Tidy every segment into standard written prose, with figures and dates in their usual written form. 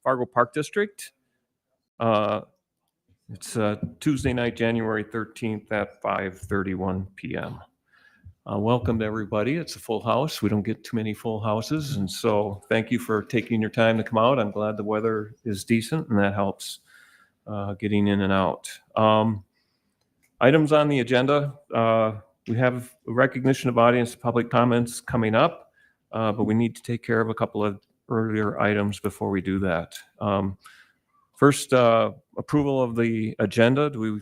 Fargo Park District. It's Tuesday night, January 13th at 5:31 p.m. Welcome to everybody. It's a full house. We don't get too many full houses, and so thank you for taking your time to come out. I'm glad the weather is decent, and that helps getting in and out. Items on the agenda. We have recognition of audience public comments coming up, but we need to take care of a couple of earlier items before we do that. First, approval of the agenda. Do we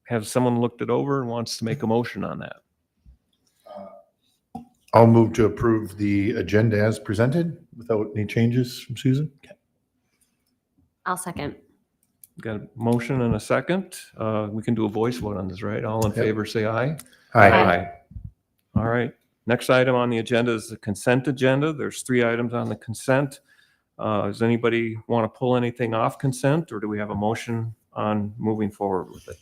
have someone looked it over and wants to make a motion on that? I'll move to approve the agenda as presented without any changes from Susan. Okay. I'll second. Got a motion and a second. We can do a voice vote on this, right? All in favor, say aye. Aye. All right. Next item on the agenda is the consent agenda. There's 3 items on the consent. Does anybody want to pull anything off consent, or do we have a motion on moving forward with it?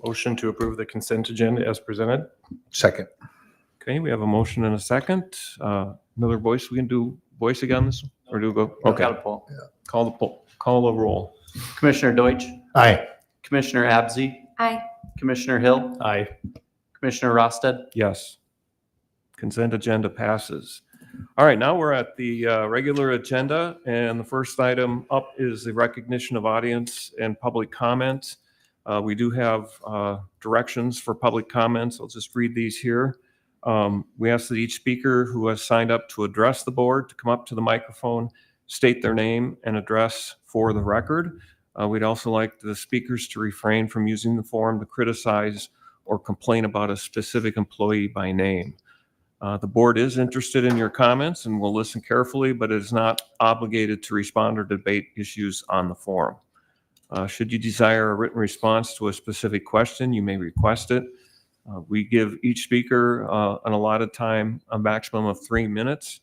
Motion to approve the consent agenda as presented. Second. Okay, we have a motion and a second. Another voice. We can do voice again, this, or do we go? Okay. Got a poll. Yeah. Call the roll. Commissioner Deutsch, Aye. Commissioner Abzey, Aye. Commissioner Hill, Aye. Commissioner Rosted. Yes. Consent agenda passes. All right, now we're at the regular agenda, and the first item up is the recognition of audience and public comments. We do have directions for public comments. I'll just read these here. We ask that each speaker who has signed up to address the board to come up to the microphone, state their name and address for the record. We'd also like the speakers to refrain from using the forum to criticize or complain about a specific employee by name. The board is interested in your comments and will listen carefully, but it is not obligated to respond or debate issues on the forum. Should you desire a written response to a specific question, you may request it. We give each speaker an allotted time, a maximum of 3 minutes.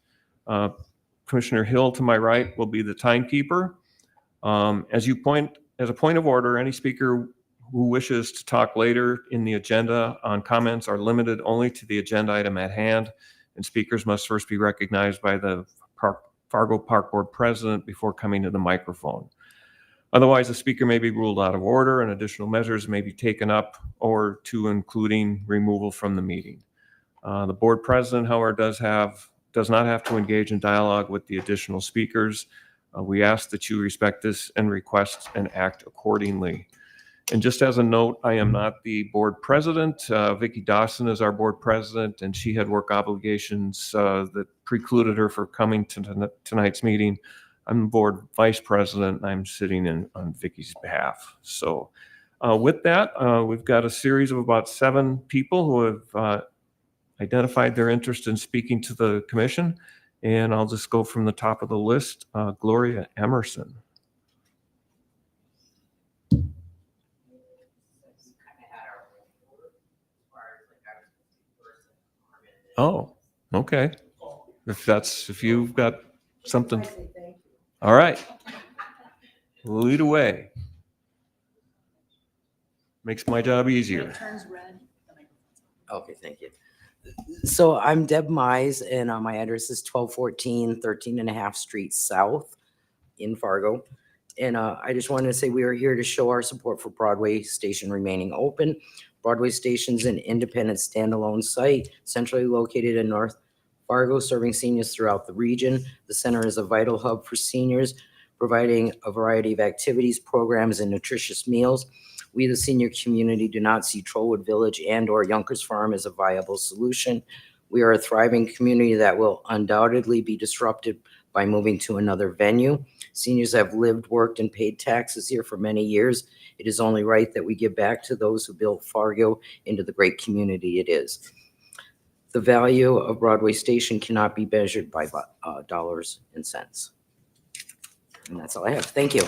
Commissioner Hill to my right will be the timekeeper. As a point of order, any speaker who wishes to talk later in the agenda on comments are limited only to the agenda item at hand, and speakers must first be recognized by the Fargo Park Board President before coming to the microphone. Otherwise, the speaker may be ruled out of order and additional measures may be taken up or to including removal from the meeting. The board president, however, does not have to engage in dialogue with the additional speakers. We ask that you respect this and request and act accordingly. And just as a note, I am not the board president. Vicki Dawson is our board president, and she had work obligations that precluded her from coming to tonight's meeting. I'm the board vice president, and I'm sitting in on Vicki's behalf. So with that, we've got a series of about 7 people who have identified their interest in speaking to the commission. And I'll just go from the top of the list. Gloria Emerson. Oh, okay. If you've got something. All right. Lead away. Makes my job easier. Okay, thank you. So I'm Deb Mize, and my address is 1214 13.5 Street South in Fargo. And I just wanted to say we are here to show our support for Broadway Station remaining open. Broadway Station is an independent standalone site centrally located in North Fargo, serving seniors throughout the region. The center is a vital hub for seniors, providing a variety of activities, programs, and nutritious meals. We, the senior community, do not see Trollwood Village and/or Yonkers Farm as a viable solution. We are a thriving community that will undoubtedly be disrupted by moving to another venue. Seniors have lived, worked, and paid taxes here for many years. It is only right that we give back to those who built Fargo into the great community it is. The value of Broadway Station cannot be measured by dollars and cents. And that's all I have. Thank you.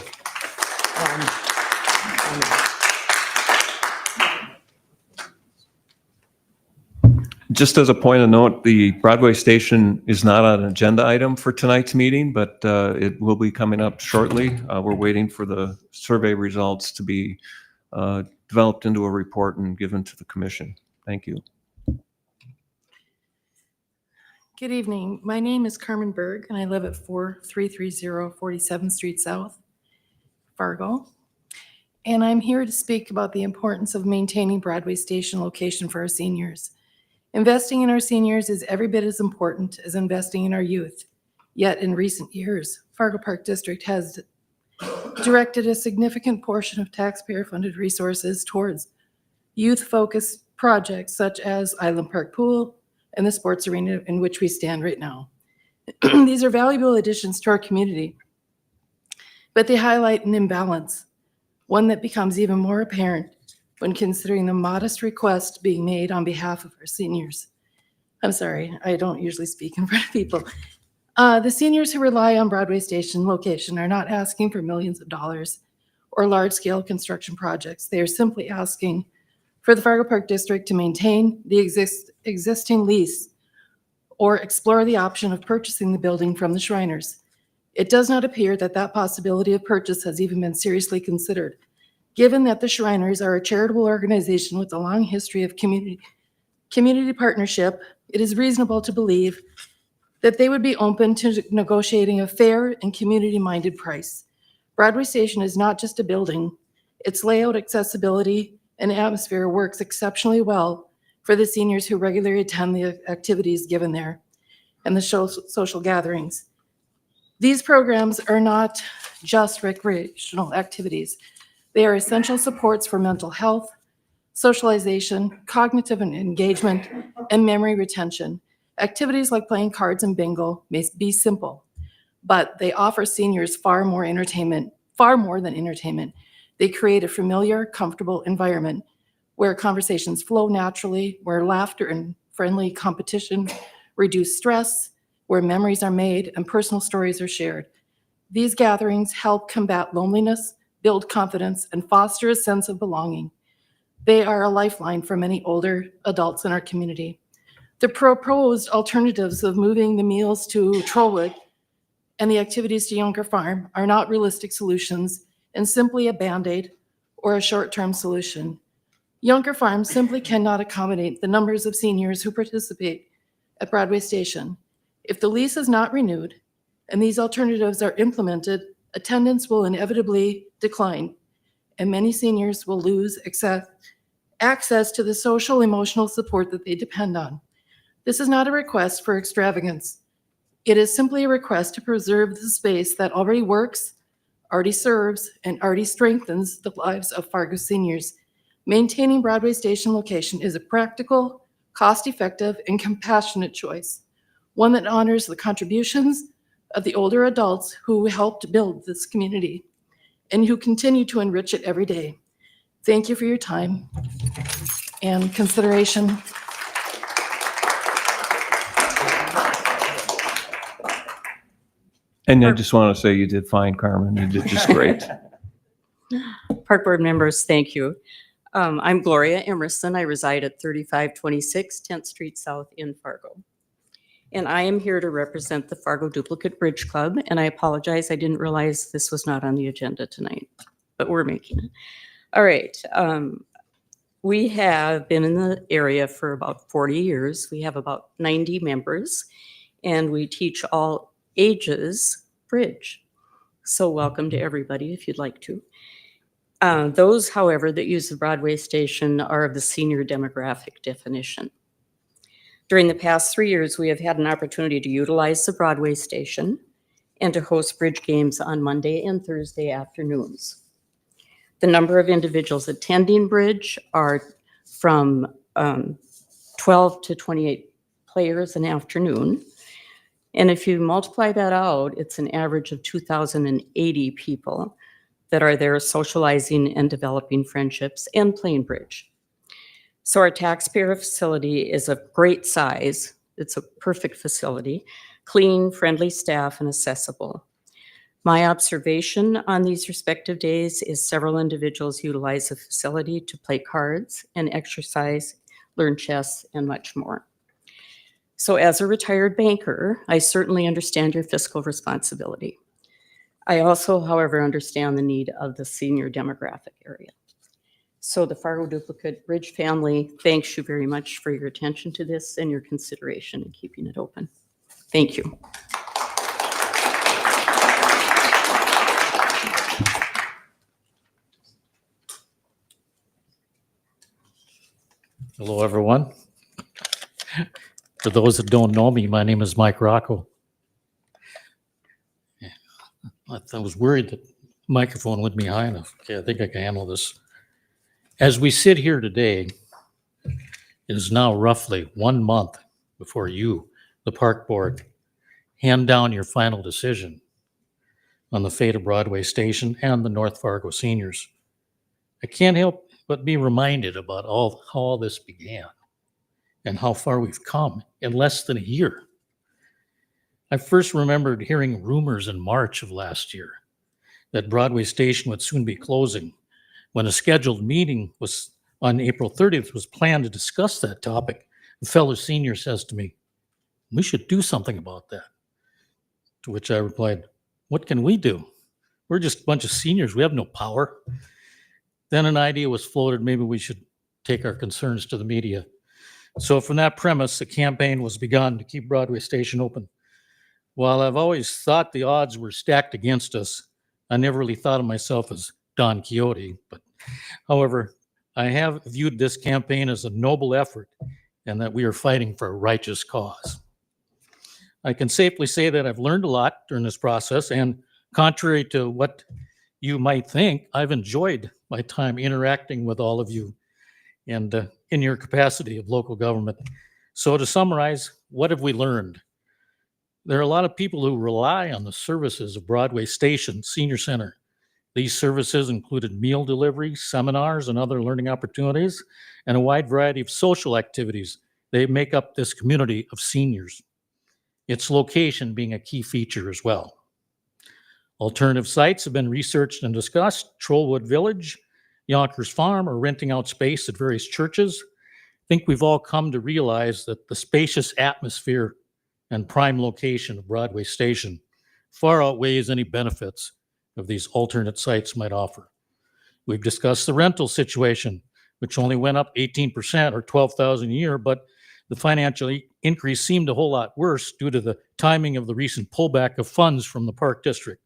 Just as a point of note, the Broadway Station is not an agenda item for tonight's meeting, but it will be coming up shortly. We're waiting for the survey results to be developed into a report and given to the commission. Thank you. Good evening. My name is Carmen Berg, and I live at 4330 47th Street South, Fargo. And I'm here to speak about the importance of maintaining Broadway Station location for our seniors. Investing in our seniors is every bit as important as investing in our youth. Yet in recent years, Fargo Park District has directed a significant portion of taxpayer-funded resources towards youth-focused projects such as Island Park Pool and the sports arena in which we stand right now. These are valuable additions to our community, but they highlight an imbalance, one that becomes even more apparent when considering the modest request being made on behalf of our seniors. I'm sorry, I don't usually speak in front of people. The seniors who rely on Broadway Station location are not asking for millions of dollars or large-scale construction projects. They are simply asking for the Fargo Park District to maintain the existing lease or explore the option of purchasing the building from the Shriners. It does not appear that that possibility of purchase has even been seriously considered. Given that the Shriners are a charitable organization with a long history of community partnership, it is reasonable to believe that they would be open to negotiating a fair and community-minded price. Broadway Station is not just a building. Its layout, accessibility, and atmosphere works exceptionally well for the seniors who regularly attend the activities given there and the social gatherings. These programs are not just recreational activities. They are essential supports for mental health, socialization, cognitive engagement, and memory retention. Activities like playing cards and bingo may be simple, but they offer seniors far more than entertainment. They create a familiar, comfortable environment where conversations flow naturally, where laughter and friendly competition reduce stress, where memories are made and personal stories are shared. These gatherings help combat loneliness, build confidence, and foster a sense of belonging. They are a lifeline for many older adults in our community. The proposed alternatives of moving the meals to Trollwood and the activities to Yunker Farm are not realistic solutions and simply a Band-Aid or a short-term solution. Yunker Farm simply cannot accommodate the numbers of seniors who participate at Broadway Station. If the lease is not renewed and these alternatives are implemented, attendance will inevitably decline, and many seniors will lose access to the social emotional support that they depend on. This is not a request for extravagance. It is simply a request to preserve the space that already works, already serves, and already strengthens the lives of Fargo seniors. Maintaining Broadway Station location is a practical, cost-effective, and compassionate choice, one that honors the contributions of the older adults who helped build this community and who continue to enrich it every day. Thank you for your time and consideration. And I just want to say you did fine, Carmen. You did just great. Park Board members, thank you. I'm Gloria Emerson. I reside at 3526 10th Street South in Fargo. And I am here to represent the Fargo Duplicate Bridge Club. And I apologize, I didn't realize this was not on the agenda tonight, but we're making it. All right. We have been in the area for about 40 years. We have about 90 members, and we teach all ages bridge. So welcome to everybody if you'd like to. Those, however, that use the Broadway Station are of the senior demographic definition. During the past 3 years, we have had an opportunity to utilize the Broadway Station and to host bridge games on Monday and Thursday afternoons. The number of individuals attending bridge are from 12 to 28 players an afternoon. And if you multiply that out, it's an average of 2,080 people that are there socializing and developing friendships and playing bridge. So our taxpayer facility is of great size. It's a perfect facility, clean, friendly staff, and accessible. My observation on these respective days is several individuals utilize the facility to play cards and exercise, learn chess, and much more. So as a retired banker, I certainly understand your fiscal responsibility. I also, however, understand the need of the senior demographic area. So the Fargo Duplicate Bridge family thanks you very much for your attention to this and your consideration in keeping it open. Thank you. Hello, everyone. For those that don't know me, my name is Mike Rocco. I was worried that the microphone wouldn't be high enough. Okay, I think I can handle this. As we sit here today, it is now roughly 1 month before you, the park board, hand down your final decision on the fate of Broadway Station and the North Fargo seniors. I can't help but be reminded about how all this began and how far we've come in less than a year. I first remembered hearing rumors in March of last year that Broadway Station would soon be closing, when a scheduled meeting was on April 30th was planned to discuss that topic. A fellow senior says to me, "We should do something about that." To which I replied, "What can we do? We're just a bunch of seniors. We have no power." Then an idea was floated, maybe we should take our concerns to the media. So from that premise, a campaign was begun to keep Broadway Station open. While I've always thought the odds were stacked against us, I never really thought of myself as Don Quixote. But however, I have viewed this campaign as a noble effort and that we are fighting for a righteous cause. I can safely say that I've learned a lot during this process, and contrary to what you might think, I've enjoyed my time interacting with all of you and in your capacity of local government. So to summarize, what have we learned? There are a lot of people who rely on the services of Broadway Station Senior Center. These services included meal delivery, seminars, and other learning opportunities, and a wide variety of social activities. They make up this community of seniors. Its location being a key feature as well. Alternative sites have been researched and discussed: Trollwood Village, Yonkers Farm, or renting out space at various churches. I think we've all come to realize that the spacious atmosphere and prime location of Broadway Station far outweighs any benefits of these alternate sites might offer. We've discussed the rental situation, which only went up 18% or $12,000 a year, but the financial increase seemed a whole lot worse due to the timing of the recent pullback of funds from the Park District.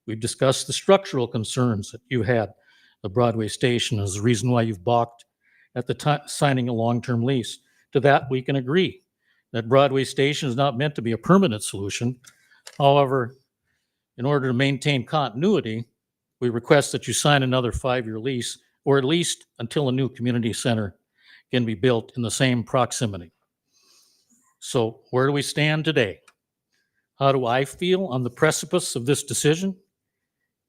We've discussed the structural concerns that you had of Broadway Station as the reason why you've balked at the time signing a long-term lease. To that, we can agree that Broadway Station is not meant to be a permanent solution. However, in order to maintain continuity, we request that you sign another 5-year lease, or at least until a new community center can be built in the same proximity. So where do we stand today? How do I feel on the precipice of this decision?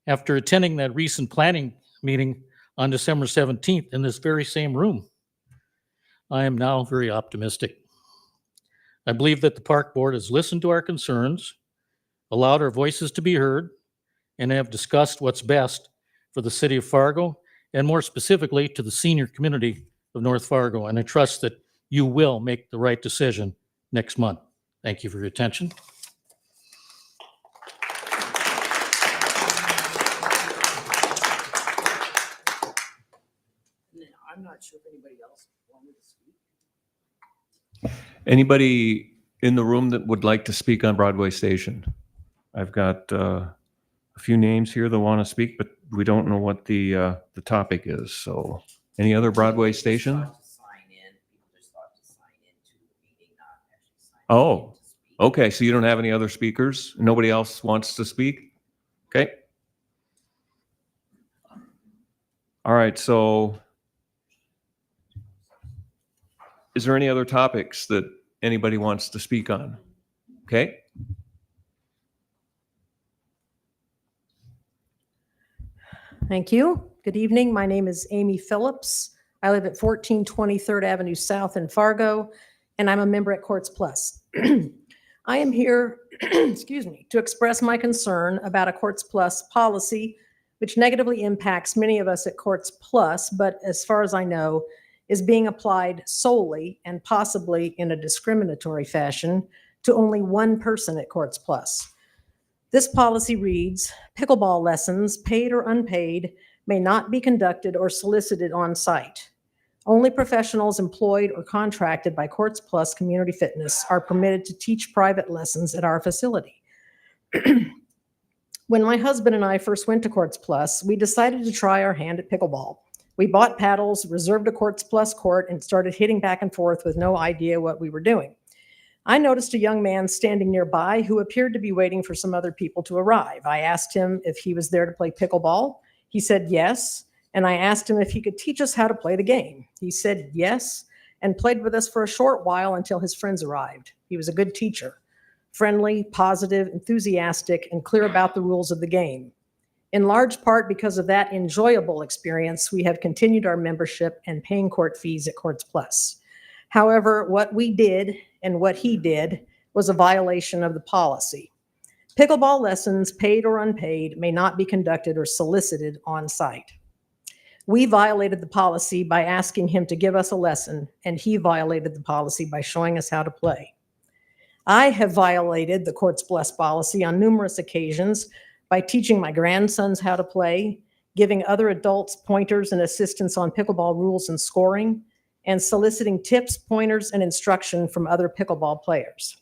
After attending that recent planning meeting on December 17th in this very same room, I am now very optimistic. I believe that the park board has listened to our concerns, allowed our voices to be heard, and have discussed what's best for the city of Fargo, and more specifically to the senior community of North Fargo. And I trust that you will make the right decision next month. Thank you for your attention. I'm not sure if anybody else wanted to speak. Anybody in the room that would like to speak on Broadway Station? I've got a few names here that want to speak, but we don't know what the topic is. So any other Broadway Station? Oh, okay. So you don't have any other speakers? Nobody else wants to speak? Okay. All right. So is there any other topics that anybody wants to speak on? Okay. Thank you. Good evening. My name is Amy Phillips. I live at 1420 3rd Avenue South in Fargo, and I'm a member at Courts Plus. I am here, excuse me, to express my concern about a Courts Plus policy, which negatively impacts many of us at Courts Plus, but as far as I know, is being applied solely and possibly in a discriminatory fashion to only one person at Courts Plus. This policy reads, pickleball lessons, paid or unpaid, may not be conducted or solicited on site. Only professionals employed or contracted by Courts Plus Community Fitness are permitted to teach private lessons at our facility. When my husband and I first went to Courts Plus, we decided to try our hand at pickleball. We bought paddles, reserved a Courts Plus court, and started hitting back and forth with no idea what we were doing. I noticed a young man standing nearby who appeared to be waiting for some other people to arrive. I asked him if he was there to play pickleball. He said yes, and I asked him if he could teach us how to play the game. He said yes, and played with us for a short while until his friends arrived. He was a good teacher, friendly, positive, enthusiastic, and clear about the rules of the game. In large part because of that enjoyable experience, we have continued our membership and paying court fees at Courts Plus. However, what we did and what he did was a violation of the policy. Pickleball lessons, paid or unpaid, may not be conducted or solicited on site. We violated the policy by asking him to give us a lesson, and he violated the policy by showing us how to play. I have violated the Courts Plus policy on numerous occasions by teaching my grandsons how to play, giving other adults pointers and assistance on pickleball rules and scoring, and soliciting tips, pointers, and instruction from other pickleball players.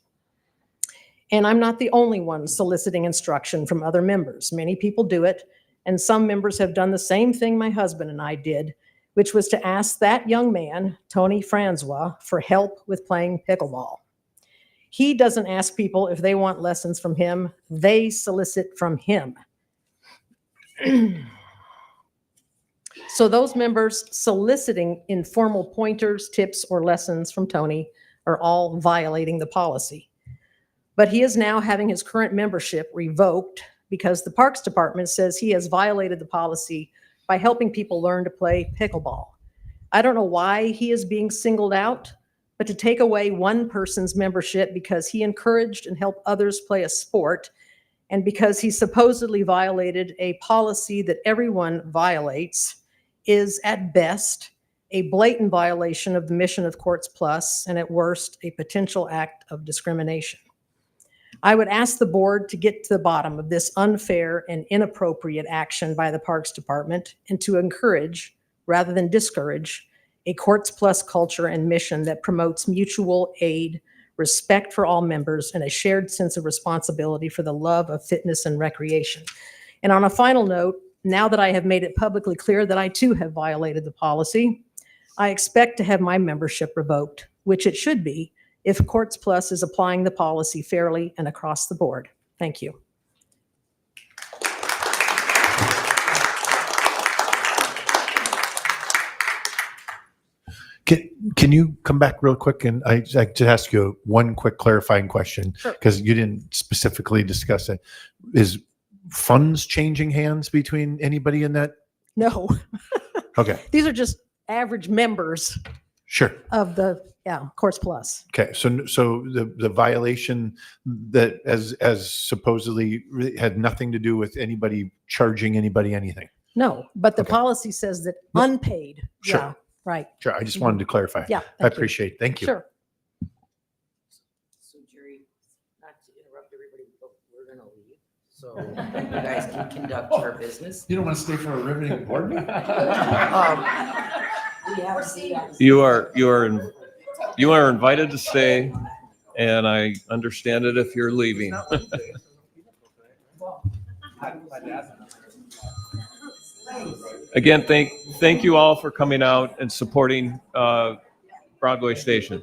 And I'm not the only one soliciting instruction from other members. Many people do it, and some members have done the same thing my husband and I did, which was to ask that young man, Tony Francois, for help with playing pickleball. He doesn't ask people if they want lessons from him. They solicit from him. So those members soliciting informal pointers, tips, or lessons from Tony are all violating the policy. But he is now having his current membership revoked because the Parks Department says he has violated the policy by helping people learn to play pickleball. I don't know why he is being singled out, but to take away one person's membership because he encouraged and helped others play a sport, and because he supposedly violated a policy that everyone violates, is at best a blatant violation of the mission of Courts Plus, and at worst, a potential act of discrimination. I would ask the board to get to the bottom of this unfair and inappropriate action by the Parks Department and to encourage, rather than discourage, a Courts Plus culture and mission that promotes mutual aid, respect for all members, and a shared sense of responsibility for the love of fitness and recreation. And on a final note, now that I have made it publicly clear that I too have violated the policy, I expect to have my membership revoked, which it should be if Courts Plus is applying the policy fairly and across the board. Thank you. Can you come back real quick? And I just ask you one quick clarifying question, Sure. because you didn't specifically discuss it. Is funds changing hands between anybody in that? No, Okay, these are just average members sure. of the, Courts Plus. Okay, so the violation that as supposedly had nothing to do with anybody charging anybody anything. No, but the Okay. policy says that No. unpaid. Sure. Yeah, right. Sure, I just wanted to clarify. Yeah. I thank you. appreciate it. Thank you. Sure. So Jerry, not to interrupt everybody, but we're gonna leave. So you guys can conduct your business. You don't want to stay for a riveting board meeting? We have CIs. You are invited to stay, and I understand it if you're leaving. Again, thank you all for coming out and supporting Broadway Station.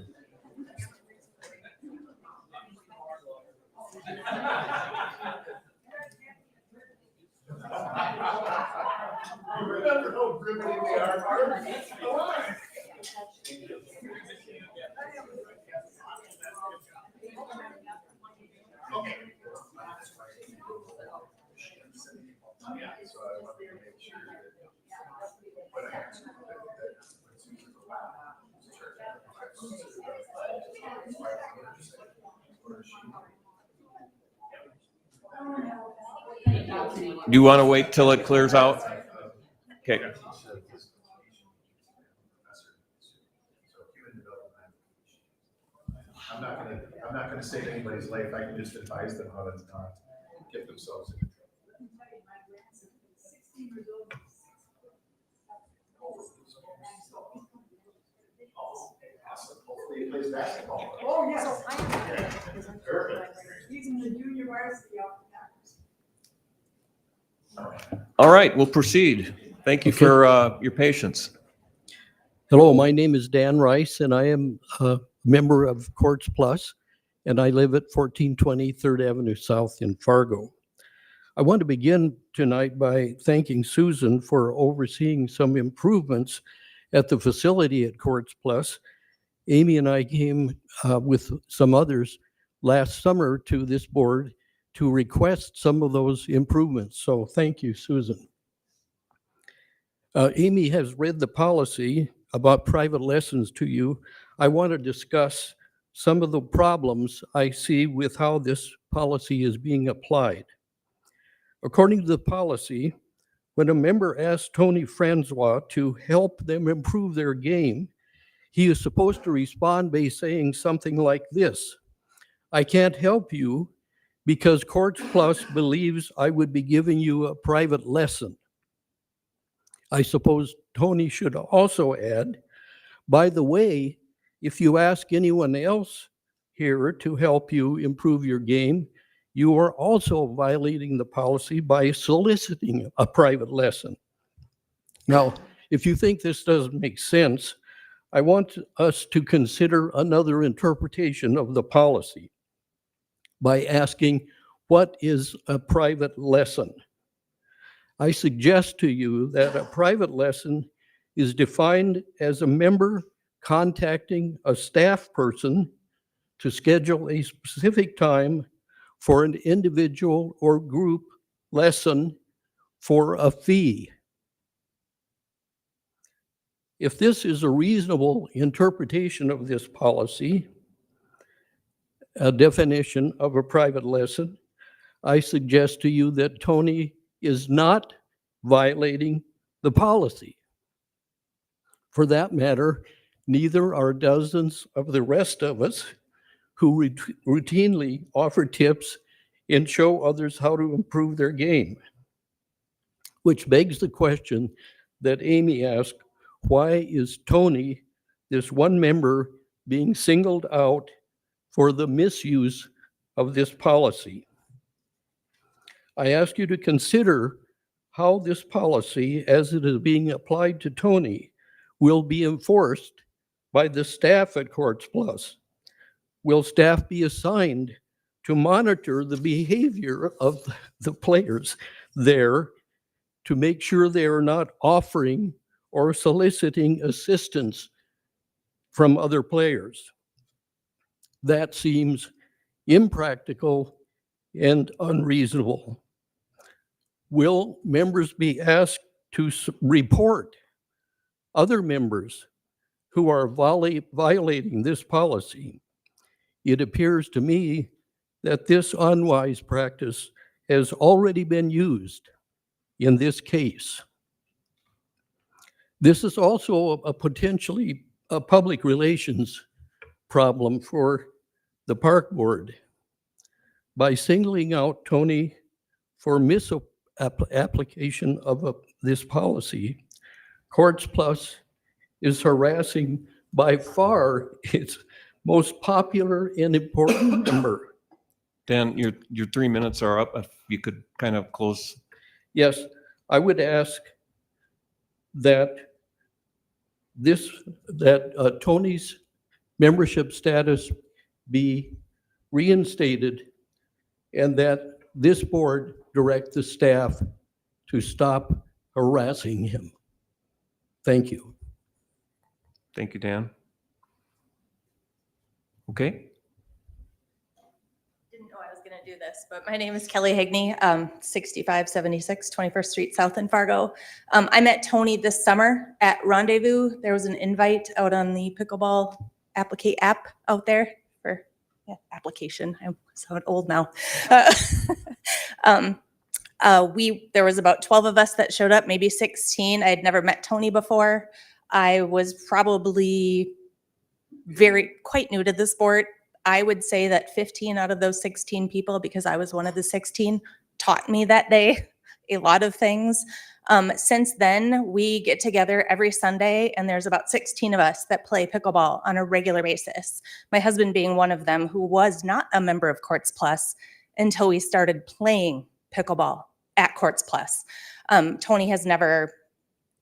Do you want to wait till it clears out? Okay. I'm not gonna save anybody's life. I can just advise them how to not get themselves in trouble. Oh, yes. He's in the junior varsity off the Packers. All right, we'll proceed. Thank you Okay. for your patience. Hello, my name is Dan Rice, and I am a member of Courts Plus, and I live at 1420 3rd Avenue South in Fargo. I want to begin tonight by thanking Susan for overseeing some improvements at the facility at Courts Plus. Amy and I came with some others last summer to this board to request some of those improvements. So thank you, Susan. Amy has read the policy about private lessons to you. I want to discuss some of the problems I see with how this policy is being applied. According to the policy, when a member asks Tony Francois to help them improve their game, he is supposed to respond by saying something like this: I can't help you because Courts Plus believes I would be giving you a private lesson. I suppose Tony should also add, by the way, if you ask anyone else here to help you improve your game, you are also violating the policy by soliciting a private lesson. Now, if you think this doesn't make sense, I want us to consider another interpretation of the policy by asking, what is a private lesson? I suggest to you that a private lesson is defined as a member contacting a staff person to schedule a specific time for an individual or group lesson for a fee. If this is a reasonable interpretation of this policy, a definition of a private lesson, I suggest to you that Tony is not violating the policy. For that matter, neither are dozens of the rest of us who routinely offer tips and show others how to improve their game. Which begs the question that Amy asked, why is Tony, this one member, being singled out for the misuse of this policy? I ask you to consider how this policy, as it is being applied to Tony, will be enforced by the staff at Courts Plus. Will staff be assigned to monitor the behavior of the players there to make sure they are not offering or soliciting assistance from other players? That seems impractical and unreasonable. Will members be asked to report other members who are violating this policy? It appears to me that this unwise practice has already been used in this case. This is also a potentially a public relations problem for the park board. By singling out Tony for misapplication of this policy, Courts Plus is harassing by far its most popular and important member. Dan, your 3 minutes are up. If you could kind of close. Yes, I would ask that Tony's membership status be reinstated and that this board direct the staff to stop harassing him. Thank you. Thank you, Dan. Okay. Didn't know I was going to do this, but my name is Kelly Higney, 6576 21st Street South in Fargo. I met Tony this summer at Rendezvous. There was an invite out on the pickleball app out there for application. I sound old now. There was about 12 of us that showed up, maybe 16. I had never met Tony before. I was probably quite new to the sport. I would say that 15 out of those 16 people, because I was one of the 16, taught me that day a lot of things. Since then, we get together every Sunday, and there's about 16 of us that play pickleball on a regular basis. My husband being one of them, who was not a member of Courts Plus until we started playing pickleball at Courts Plus. Tony has never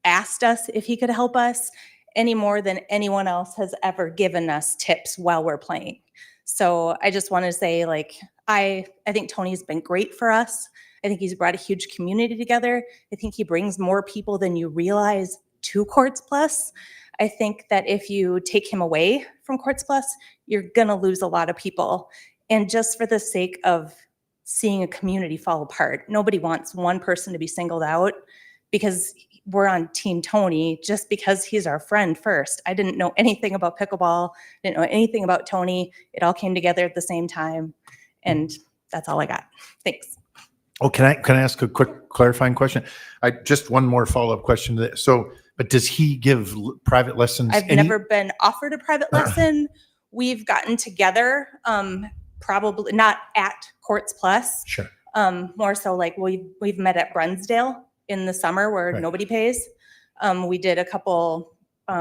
asked us if he could help us any more than anyone else has ever given us tips while we're playing. So I just want to say, like, I think Tony's been great for us. I think he's brought a huge community together. I think he brings more people than you realize to Courts Plus. I think that if you take him away from Courts Plus, you're gonna lose a lot of people. And just for the sake of seeing a community fall apart, nobody wants one person to be singled out because we're on Team Tony just because he's our friend first. I didn't know anything about pickleball, didn't know anything about Tony. It all came together at the same time. And that's all I got. Thanks. Oh, can I ask a quick clarifying question? Just one more follow-up question to that. So, but does he give private lessons? I've never been offered a private lesson. We've gotten together, probably not at Courts Plus. Sure. More so like we've met at Brunsdale in the summer where Right. nobody pays. We did a couple back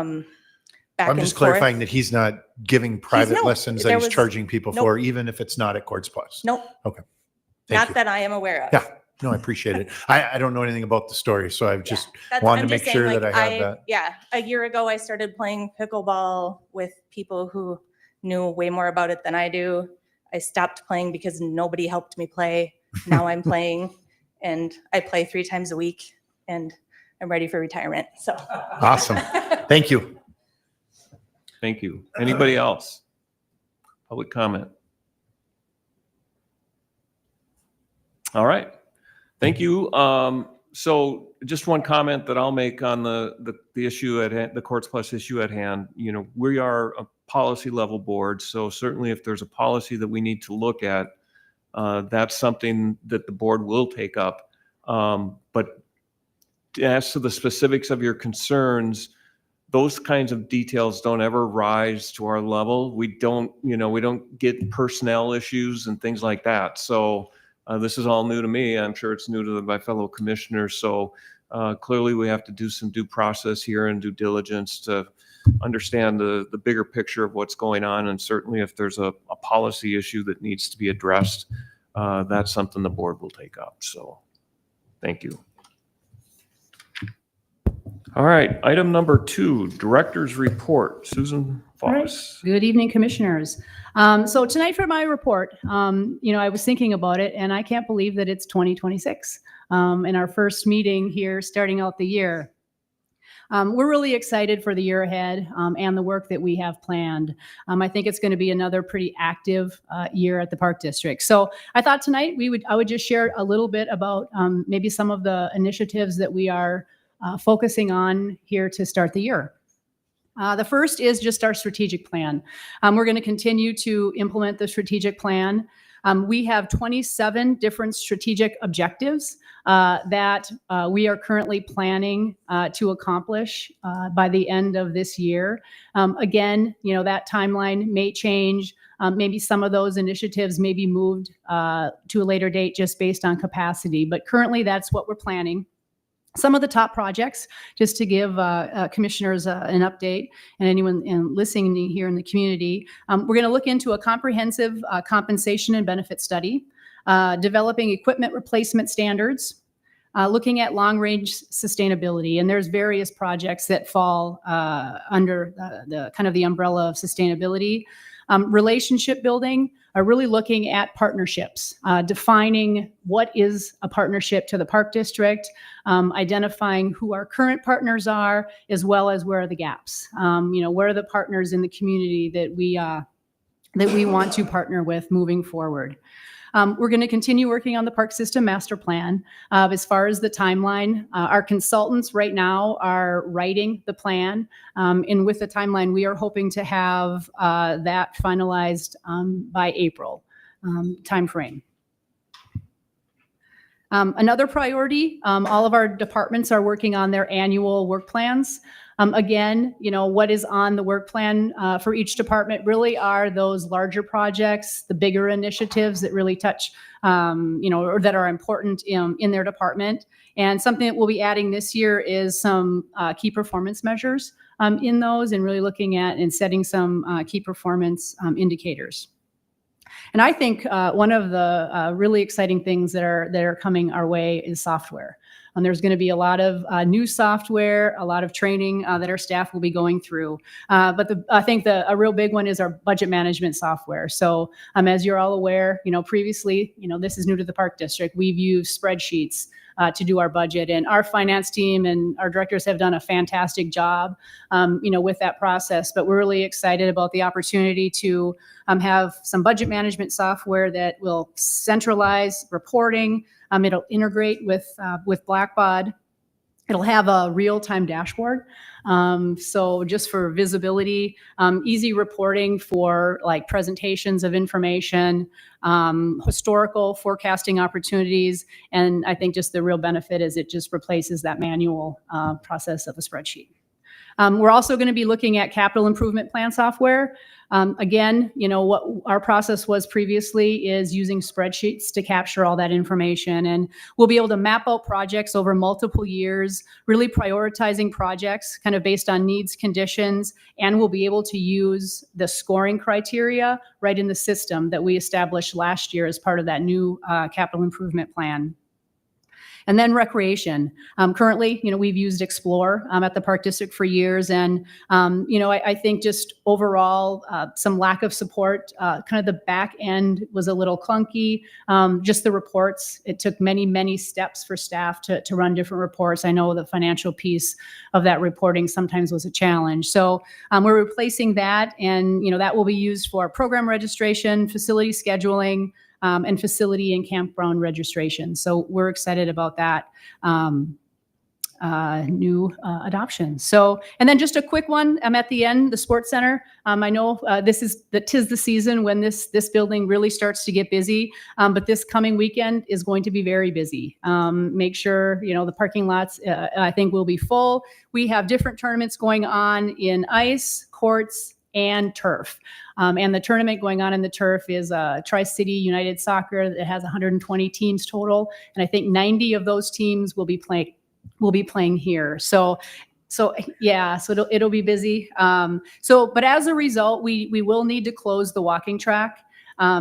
I'm and just forth. clarifying that he's not giving private no, lessons that there he's was- charging people nope. for, even if it's not at Courts Plus. Nope. Okay. Not Thank you. that I am aware of. Yeah. No, I appreciate it. I don't know anything about the story, so I've just That's- wanted I'm to make just sure saying, that like, I have that. Yeah, a year ago I started playing pickleball with people who knew way more about it than I do. I stopped playing because nobody helped me play. Now I'm playing, and I play 3 times a week, and I'm ready for retirement. So Awesome. Thank you. Thank you. Anybody else? Public comment? All right. Thank you. So just one comment that I'll make on the issue at hand, the Courts Plus issue at hand. You know, we are a policy level board, so certainly if there's a policy that we need to look at, that's something that the board will take up. But as to the specifics of your concerns, those kinds of details don't ever rise to our level. We don't get personnel issues and things like that. So this is all new to me. I'm sure it's new to my fellow commissioners. So clearly we have to do some due process here and due diligence to understand the bigger picture of what's going on. And certainly if there's a policy issue that needs to be addressed, that's something the board will take up. So thank you. All right, item number 2, Director's Report. Susan Foss. Good evening, Commissioners. So tonight for my report, I was thinking about it, and I can't believe that it's 2026 and our first meeting here starting out the year. We're really excited for the year ahead and the work that we have planned. I think it's going to be another pretty active year at the Park District. So I thought tonight I would just share a little bit about maybe some of the initiatives that we are focusing on here to start the year. The first is just our strategic plan. We're going to continue to implement the strategic plan. We have 27 different strategic objectives that we are currently planning to accomplish by the end of this year. Again, that timeline may change. Maybe some of those initiatives may be moved to a later date just based on capacity, but currently that's what we're planning. Some of the top projects, just to give commissioners an update and anyone listening here in the community, we're going to look into a comprehensive compensation and benefit study, developing equipment replacement standards, looking at long-range sustainability, and there's various projects that fall under the kind of the umbrella of sustainability. Relationship building, really looking at partnerships, defining what is a partnership to the Park District, identifying who our current partners are, as well as where are the gaps. Where are the partners in the community that we want to partner with moving forward. We're going to continue working on the Park System Master Plan. As far as the timeline, our consultants right now are writing the plan. And with the timeline, we are hoping to have that finalized by April timeframe. Another priority, all of our departments are working on their annual work plans. Again, what is on the work plan for each department really are those larger projects, the bigger initiatives that really touch, or that are important in their department. And something that we'll be adding this year is some key performance measures in those, and really looking at and setting some key performance indicators. And I think one of the really exciting things that are coming our way is software. And there's going to be a lot of new software, a lot of training that our staff will be going through. But I think a real big one is our budget management software. So as you're all aware, previously, this is new to the Park District. We've used spreadsheets to do our budget, and our finance team and our directors have done a fantastic job, with that process. But we're really excited about the opportunity to have some budget management software that will centralize reporting. It'll integrate with Blackbaud. It'll have a real-time dashboard. So just for visibility, easy reporting for like presentations of information, historical forecasting opportunities. And I think just the real benefit is it just replaces that manual process of a spreadsheet. We're also going to be looking at capital improvement plan software. Again, what our process was previously is using spreadsheets to capture all that information. And we'll be able to map out projects over multiple years, really prioritizing projects kind of based on needs, conditions, and we'll be able to use the scoring criteria right in the system that we established last year as part of that new capital improvement plan. And then recreation. Currently, we've used Explore at the Park District for years. And, I think just overall, some lack of support, kind of the back end was a little clunky. Just the reports, it took many, many steps for staff to run different reports. I know the financial piece of that reporting sometimes was a challenge. So we're replacing that. And, that will be used for program registration, facility scheduling, and facility and campground registration. So we're excited about that new adoption. So, and then just a quick one, at the end, the sports center. I know tis the season when this building really starts to get busy, but this coming weekend is going to be very busy. Make sure, the parking lots, I think, will be full. We have different tournaments going on in ice, courts, and turf. And the tournament going on in the turf is Tri-City United Soccer that has 120 teams total. And I think 90 of those teams will be playing here. So it'll be busy. But as a result, we will need to close the walking track.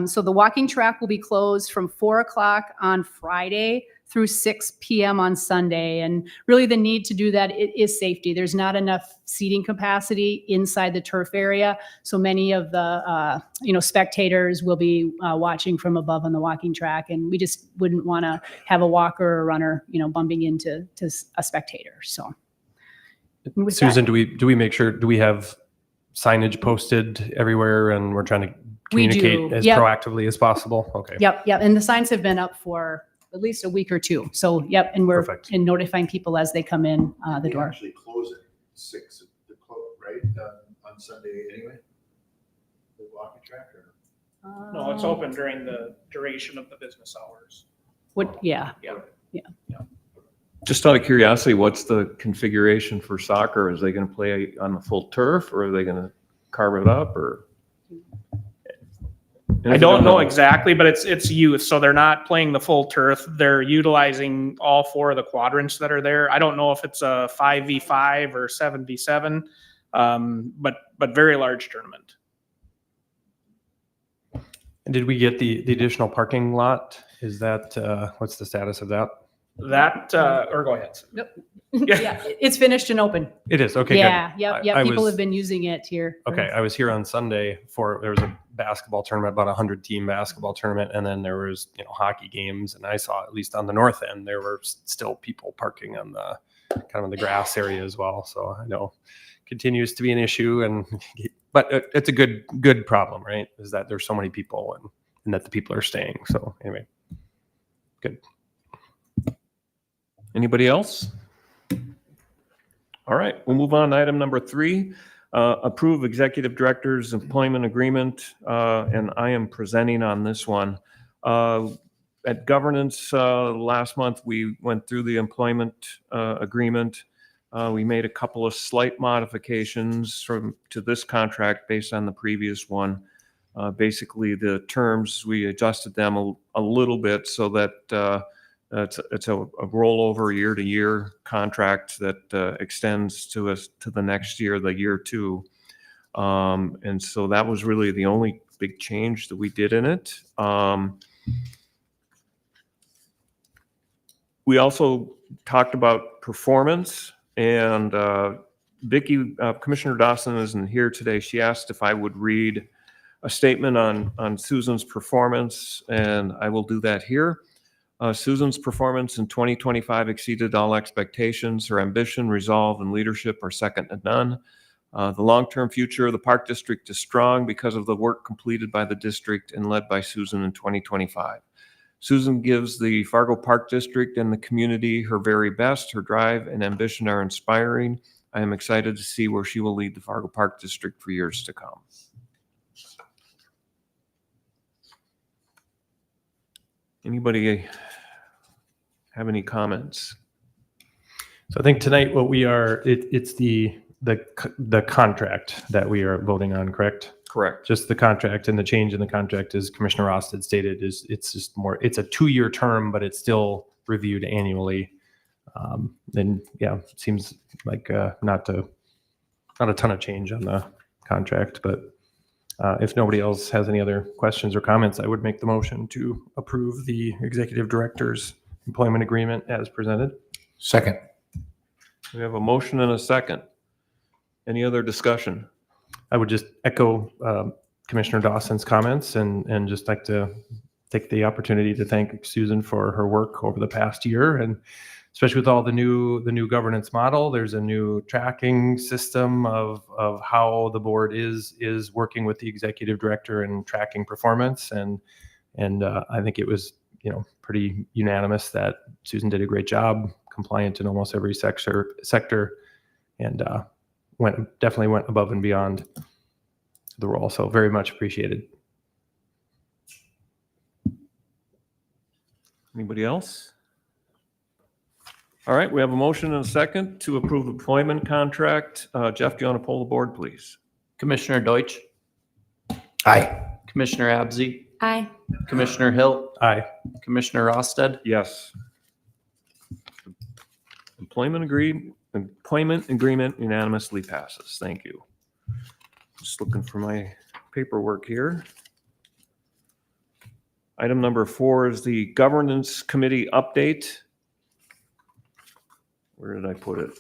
So the walking track will be closed from 4:00 on Friday through 6 p.m. on Sunday. And really the need to do that is safety. There's not enough seating capacity inside the turf area. So many of the, spectators will be watching from above on the walking track. And we just wouldn't want to have a walker or a runner, bumping into a spectator. So. Susan, do we make sure, do we have signage posted everywhere and we're trying to communicate as proactively as possible? Okay. Yep. And the signs have been up for at least a week or two. So, and we're notifying people as they come in the door. Actually close at 6, right, on Sunday anyway? The walking track, or? No, it's open during the duration of the business hours. Yeah. Just out of curiosity, what's the configuration for soccer? Is they going to play on the full turf, or are they going to carve it up, or? I don't know exactly, but it's youth, so they're not playing the full turf. They're utilizing all 4 of the quadrants that are there. I don't know if it's a 5v5 or 7v7, but very large tournament. And did we get the additional parking lot? Is that, what's the status of that? Or go ahead. Nope. Yeah, it's finished and open. It is, okay, Yeah, good. yep. People have been using it here. Okay, I was here on Sunday there was a basketball tournament, about 100-team basketball tournament, and then there was hockey games, and I saw, at least on the north end, there were still people parking on the kind of in the grass area as well. So I know continues to be an issue, but it's a good problem, right? Is that there's so many people and that the people are staying. So anyway, good. Anybody else? All right, we'll move on to item number 3. Approve executive director's employment agreement, and I am presenting on this one. At governance last month, we went through the employment agreement. We made a couple of slight modifications to this contract based on the previous one. Basically, the terms, we adjusted them a little bit so that it's a rollover year-to-year contract that extends to the next year, the year two. And so that was really the only big change that we did in it. We also talked about performance, and Vicki, Commissioner Dawson isn't here today. She asked if I would read a statement on Susan's performance, and I will do that here. Susan's performance in 2025 exceeded all expectations. Her ambition, resolve, and leadership are second to none. The long-term future of the Park District is strong because of the work completed by the district and led by Susan in 2025. Susan gives the Fargo Park District and the community her very best. Her drive and ambition are inspiring. I am excited to see where she will lead the Fargo Park District for years to come. Anybody have any comments? So I think tonight what we are, it's the contract that we are voting on, correct? Correct. Just the contract, and the change in the contract, as Commissioner Rosted stated, is it's just more, it's a 2-year term, but it's still reviewed annually. And yeah, it seems like not a ton of change on the contract, but if nobody else has any other questions or comments, I would make the motion to approve the executive director's employment agreement as presented. Second. We have a motion and a second. Any other discussion? I would just echo Commissioner Dawson's comments and just like to take the opportunity to thank Susan for her work over the past year, and especially with all the new governance model. There's a new tracking system of how the board is working with the executive director and tracking performance, and I think it was pretty unanimous that Susan did a great job, compliant in almost every sector, and definitely went above and beyond the role. So very much appreciated. Anybody else? All right, we have a motion and a second to approve the employment contract. Jeff, do you want to poll the board, please? Commissioner Deutsch, Aye. Commissioner Abzi, Aye. Commissioner Hill, Aye. Commissioner Rosted, Yes. Employment agreement unanimously passes. Thank you. Just looking for my paperwork here. Item number 4 is the governance committee update. Where did I put it?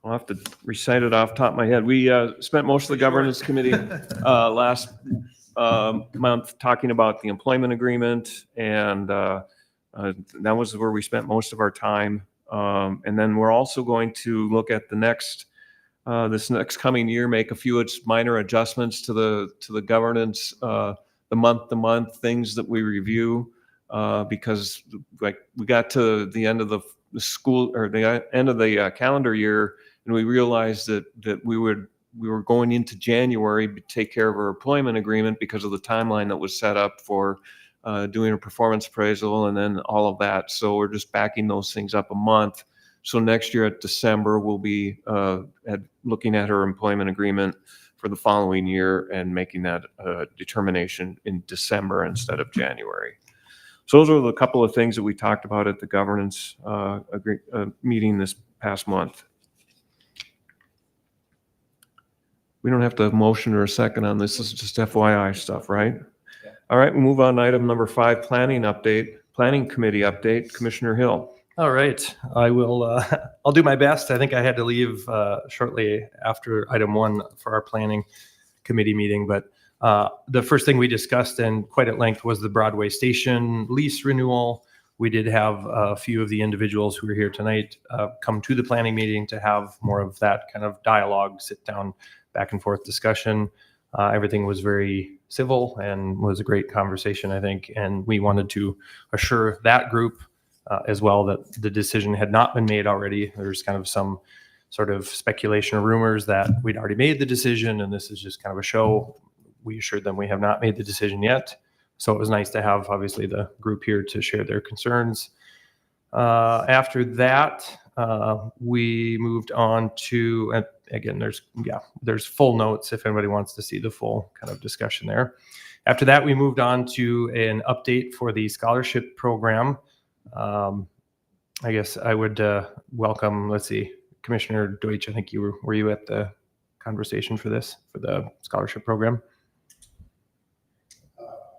I'll have to recite it off the top of my head. We spent most of the governance committee last month talking about the employment agreement, and that was where we spent most of our time. And then we're also going to look at this next coming year, make a few minor adjustments to the governance, the month-to-month things that we review, because like we got to the end of the school, or the end of the calendar year, and we realized that we were going into January to take care of our employment agreement because of the timeline that was set up for doing a performance appraisal and then all of that. So we're just backing those things up a month. So next year at December, we'll be looking at her employment agreement for the following year and making that determination in December instead of January. So those are the couple of things that we talked about at the governance meeting this past month. We don't have to have a motion or a second on this. This is just FYI stuff, right? Yeah. All right, we'll move on to item number 5, planning committee update. Commissioner Hill. All right, I will. I'll do my best. I think I had to leave shortly after item 1 for our planning committee meeting, but the first thing we discussed and quite at length was the Broadway Station lease renewal. We did have a few of the individuals who are here tonight come to the planning meeting to have more of that kind of dialogue, sit down, back and forth discussion. Everything was very civil and was a great conversation, I think. And we wanted to assure that group as well that the decision had not been made already. There's kind of some sort of speculation or rumors that we'd already made the decision, and this is just kind of a show. We assured them we have not made the decision yet. So it was nice to have, obviously, the group here to share their concerns. After that, we moved on to, again, there's full notes if anybody wants to see the full kind of discussion there. After that, we moved on to an update for the scholarship program. I guess I would welcome, let's see, Commissioner Deutsch, I think were you at the conversation for the scholarship program?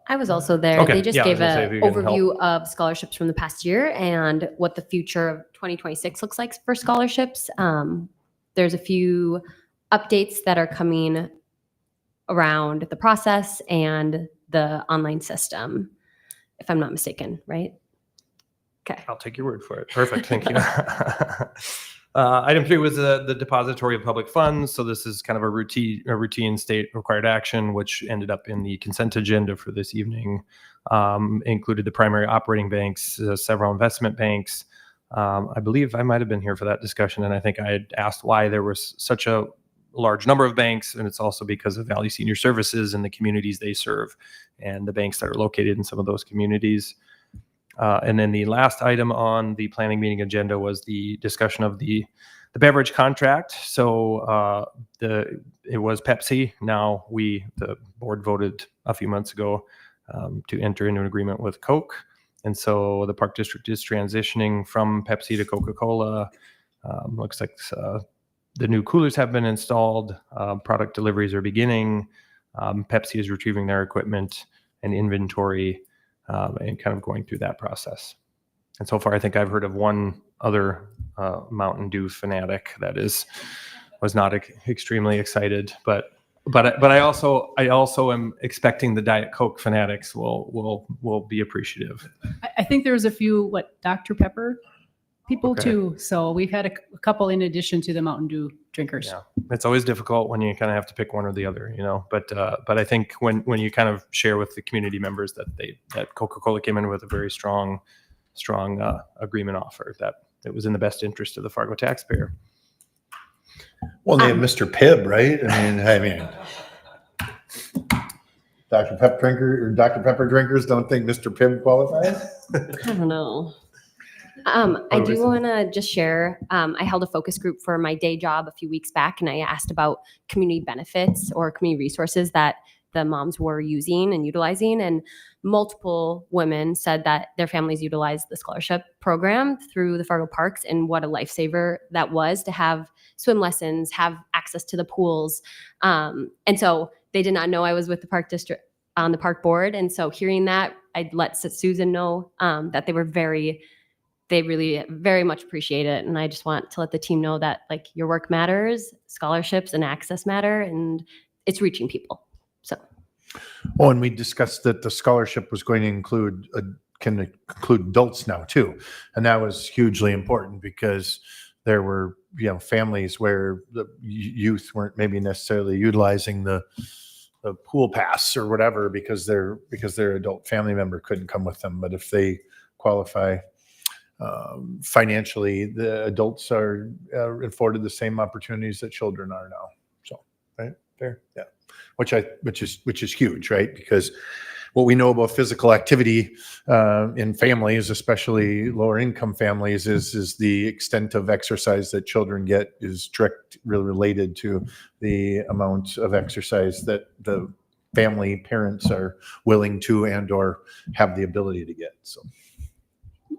I was also there. Okay, They just yeah, I was gave gonna say, an if you can help. overview of scholarships from the past year and what the future of 2026 looks like for scholarships. There's a few updates that are coming around the process and the online system, if I'm not mistaken, right? Okay. I'll take your word for it. Perfect. Thank you. Item 3 was the depository of public funds. So this is kind of a routine state required action, which ended up in the consent agenda for this evening. Included the primary operating banks, several investment banks. I believe I might have been here for that discussion, and I think I had asked why there was such a large number of banks, and it's also because of Valley Senior Services and the communities they serve and the banks that are located in some of those communities. And then the last item on the planning meeting agenda was the discussion of the beverage contract. So it was Pepsi. Now the board voted a few months ago to enter into an agreement with Coke. And so the Park District is transitioning from Pepsi to Coca-Cola. Looks like the new coolers have been installed. Product deliveries are beginning. Pepsi is retrieving their equipment and inventory and kind of going through that process. And so far, I think I've heard of one other Mountain Dew fanatic that was not extremely excited, but I also am expecting the Diet Coke fanatics will be appreciative. I think there's a few, Dr. Pepper people Okay. too. So we've had a couple in addition to the Mountain Dew drinkers. Yeah, it's always difficult when you kind of have to pick one or the other, But I think when you kind of share with the community members that Coca-Cola came in with a very strong agreement offer, that it was in the best interest of the Fargo taxpayer. Well, they have Mr. Pibb, right? I mean, Dr. Pepper drinkers don't think Mr. Pibb qualifies? I don't know. What I do we do want to just share, I held a focus group for my day job a few weeks back, and I asked about community benefits or community resources that the moms were using and utilizing. And multiple women said that their families utilized the scholarship program through the Fargo Parks, and what a lifesaver that was to have swim lessons, have access to the pools. And so they did not know I was with the Park District on the park board. And so hearing that, I'd let Susan know that they really very much appreciate it. And I just want to let the team know that your work matters, scholarships and access matter, and it's reaching people. So. Oh, and we discussed that the scholarship was going to can include adults now too. And that was hugely important because there were, families where the youth weren't maybe necessarily utilizing the pool pass or whatever because their adult family member couldn't come with them. But if they qualify financially, the adults are afforded the same opportunities that children are now. So, right there, yeah, which is huge, right? Because what we know about physical activity in families, especially lower income families, is the extent of exercise that children get is really related to the amount of exercise that the family parents are willing to and or have the ability to get. So.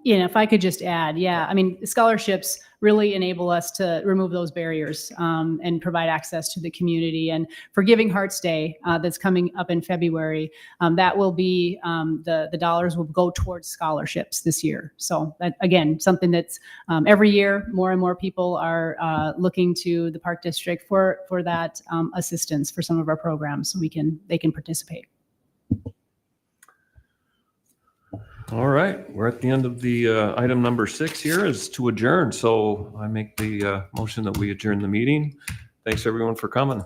If I could just add, scholarships really enable us to remove those barriers and provide access to the community. And for Giving Hearts Day that's coming up in February, that will be the dollars will go towards scholarships this year. So that, again, something that's every year more and more people are looking to the Park District for that assistance for some of our programs, so they can participate. All right, we're at the end of the item number 6 here is to adjourn. So I make the motion that we adjourn the meeting. Thanks everyone for coming.